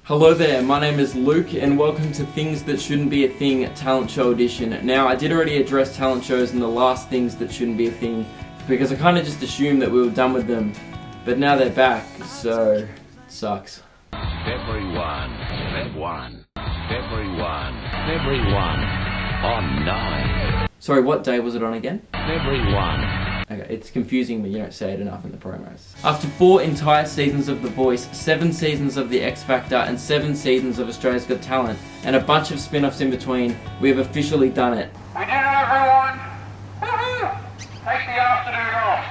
Hello there, my name is Luke and welcome to Things That Shouldn't Be a Thing Talent Show Edition. Now, I did already address talent shows in the last Things That Shouldn't Be a Thing because I kind of just assumed that we were done with them, but now they're back, so it sucks. Everyone on 9. Sorry, what day was it on again? Everyone. Okay, it's confusing when you don't say it enough in the promos. After 4 entire seasons of The Voice, 7 seasons of The X Factor, and 7 seasons of Australia's Got Talent, and a bunch of spin-offs in between, we have officially done it. We did it, everyone! Woohoo! Take the afternoon off.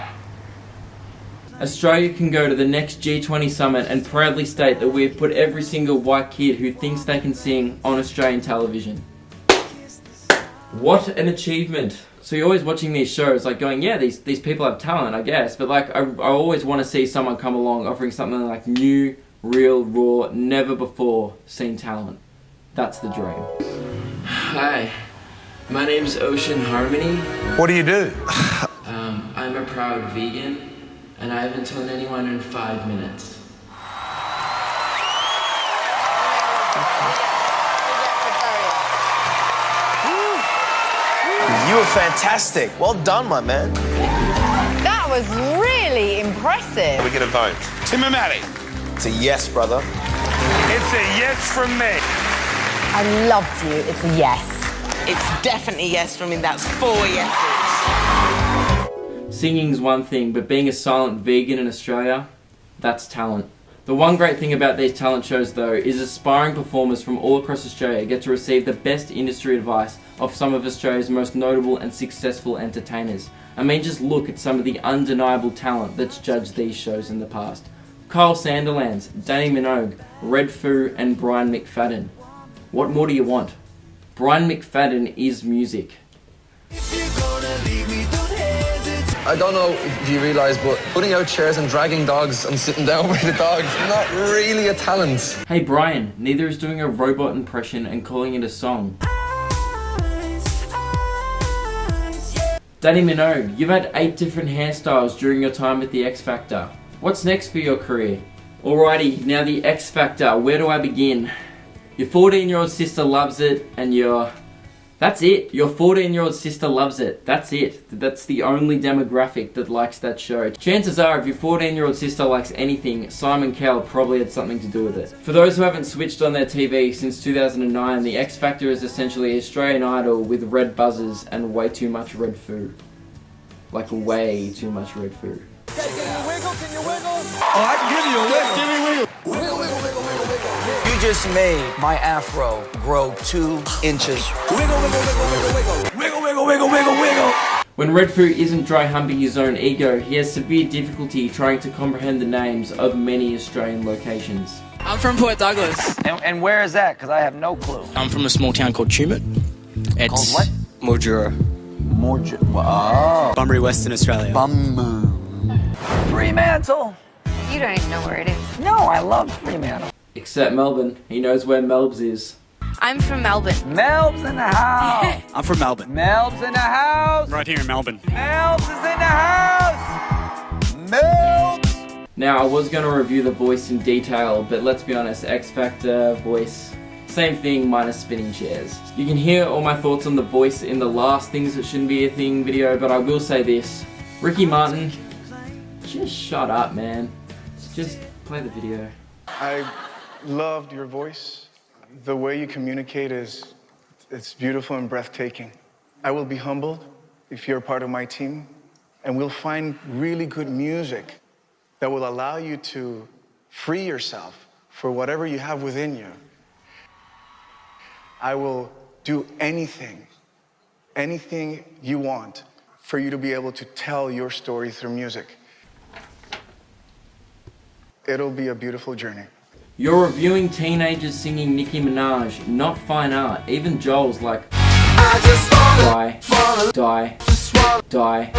Australia can go to the next G20 summit and proudly state that we have put every single white kid who thinks they can sing on Australian television. What an achievement. So you're always watching these shows like going, yeah, these people have talent, I guess, but like I always want to see someone come along offering something like new, real, raw, never before seen talent. That's the dream. Hi, my name's Ocean Harmony. What do you do? I'm a proud vegan and I haven't told anyone in 5 minutes. You were fantastic. Well done, my man. That was really impressive. We're gonna vote. Tim and Maddie. It's a yes, brother. It's a yes from me. I loved you. It's a yes. It's definitely yes from me. That's 4 yeses. Singing's one thing, but being a silent vegan in Australia, that's talent. The one great thing about these talent shows though is aspiring performers from all across Australia get to receive the best industry advice of some of Australia's most notable and successful entertainers. I mean, just look at some of the undeniable talent that's judged these shows in the past. Kyle Sandilands, Danii Minogue, Red Foo and Brian McFadden. What more do you want? Brian McFadden is music. I don't know if you realise, but putting out chairs and dragging dogs and sitting down with the dogs, not really a talent. Hey Brian, neither is doing a robot impression and calling it a song. Danii Minogue, you've had 8 different hairstyles during your time at the X Factor. What's next for your career? Alrighty, now the X Factor, where do I begin? Your 14-year-old sister loves it and that's it. Your 14-year-old sister loves it. That's it. That's the only demographic that likes that show. Chances are, if your 14-year-old sister likes anything, Simon Cowell probably had something to do with it. For those who haven't switched on their TV since 2009, the X Factor is essentially Australian Idol with red buzzers and way too much red food. Like way too much red food. Can you wiggle? Can you wiggle? Oh, I can give you a wiggle. Give me a wiggle. Wiggle, wiggle, wiggle, wiggle, wiggle. You just made my afro grow 2 inches. Wiggle, wiggle, wiggle, wiggle, wiggle. Wiggle, wiggle, wiggle, wiggle, wiggle. When Red Foo isn't dry humping his own ego, he has severe difficulty trying to comprehend the names of many Australian locations. I'm from Port Douglas. And where is that? Because I have no clue. I'm from a small town called Tumut. It's Called what? Mildura. Oh. Bunbury, Western Australia. Fremantle. You don't even know where it is. No, I love Fremantle. Except Melbourne. He knows where Melbs is. I'm from Melbourne. Melb's in the house. I'm from Melbourne. Melb's in the house. Right here in Melbourne. Melb's is in the house. Melb's. Now, I was going to review The Voice in detail, but let's be honest, X Factor, Voice, same thing minus spinning chairs. You can hear all my thoughts on The Voice in the last Things That Shouldn't Be a Thing video, but I will say this. Ricky Martin, just shut up, man. Just play the video. I loved your voice. The way you communicate it's beautiful and breathtaking. I will be humbled if you're part of my team, and we'll find really good music that will allow you to free yourself for whatever you have within you. I will do anything you want for you to be able to tell your story through music. It'll be a beautiful journey. You're reviewing teenagers singing Nicki Minaj, not fine art. Even Joel's like, die, die, die.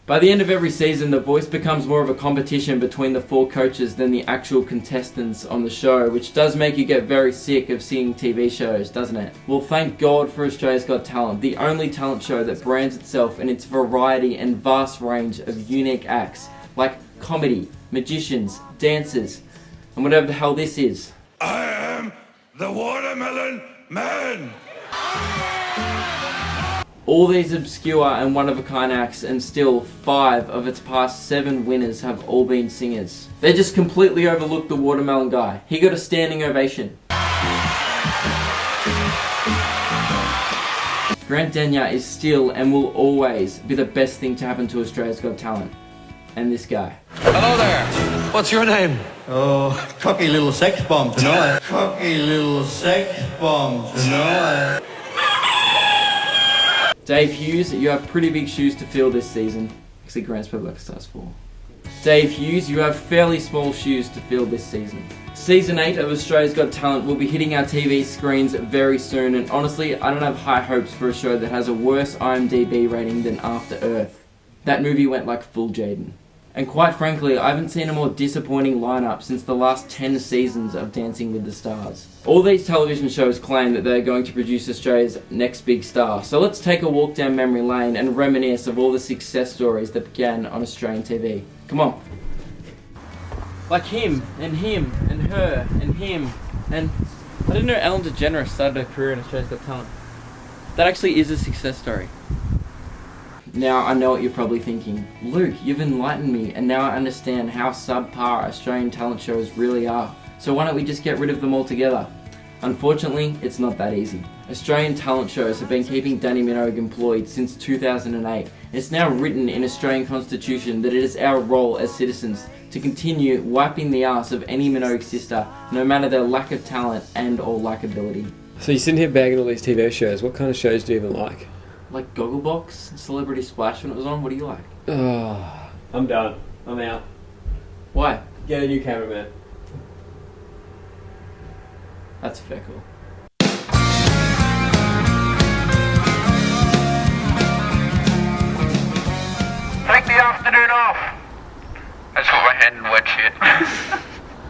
By the end of every season, The Voice becomes more of a competition between the 4 coaches than the actual contestants on the show, which does make you get very sick of seeing TV shows, doesn't it? Well, thank God for Australia's Got Talent, the only talent show that brands itself in its variety and vast range of unique acts, like comedy, magicians, dancers, and whatever the hell this is. I am the Watermelon Man. All these obscure and one-of-a-kind acts, and still 5 of its past 7 winners have all been singers. They just completely overlooked the Watermelon guy. He got a standing ovation. Grant Denyer is still and will always be the best thing to happen to Australia's Got Talent. And this guy. Hello there. What's your name? Oh, cocky little sex bomb tonight. Cocky little sex bomb tonight. Dave Hughes, you have pretty big shoes to fill this season. Actually, Grant's probably like stars 4. Dave Hughes, you have fairly small shoes to fill this season. Season 8 of Australia's Got Talent will be hitting our TV screens very soon, and honestly, I don't have high hopes for a show that has a worse IMDb rating than After Earth. That movie went like full Jaden. And quite frankly, I haven't seen a more disappointing lineup since the last 10 seasons of Dancing with the Stars. All these television shows claim that they're going to produce Australia's next big star, so let's take a walk down memory lane and reminisce of all the success stories that began on Australian TV. Come on. Like him, and her, and him, and... I didn't know Ellen DeGeneres started her career in Australia's Got Talent. That actually is a success story. Now I know what you're probably thinking. Luke, you've enlightened me, and now I understand how subpar Australian talent shows really are. So why don't we just get rid of them altogether? Unfortunately, it's not that easy. Australian talent shows have been keeping Danii Minogue employed since 2008. It's now written in Australian Constitution that it is our role as citizens to continue wiping the ass of any Minogue sister, no matter their lack of talent and or likability. So you're sitting here bagging all these TV shows. What kind of shows do you even like? Like Gogglebox, Celebrity Splash when it was on. What do you like? Oh, I'm done. I'm out. Why? Get a new cameraman. That's a fair call.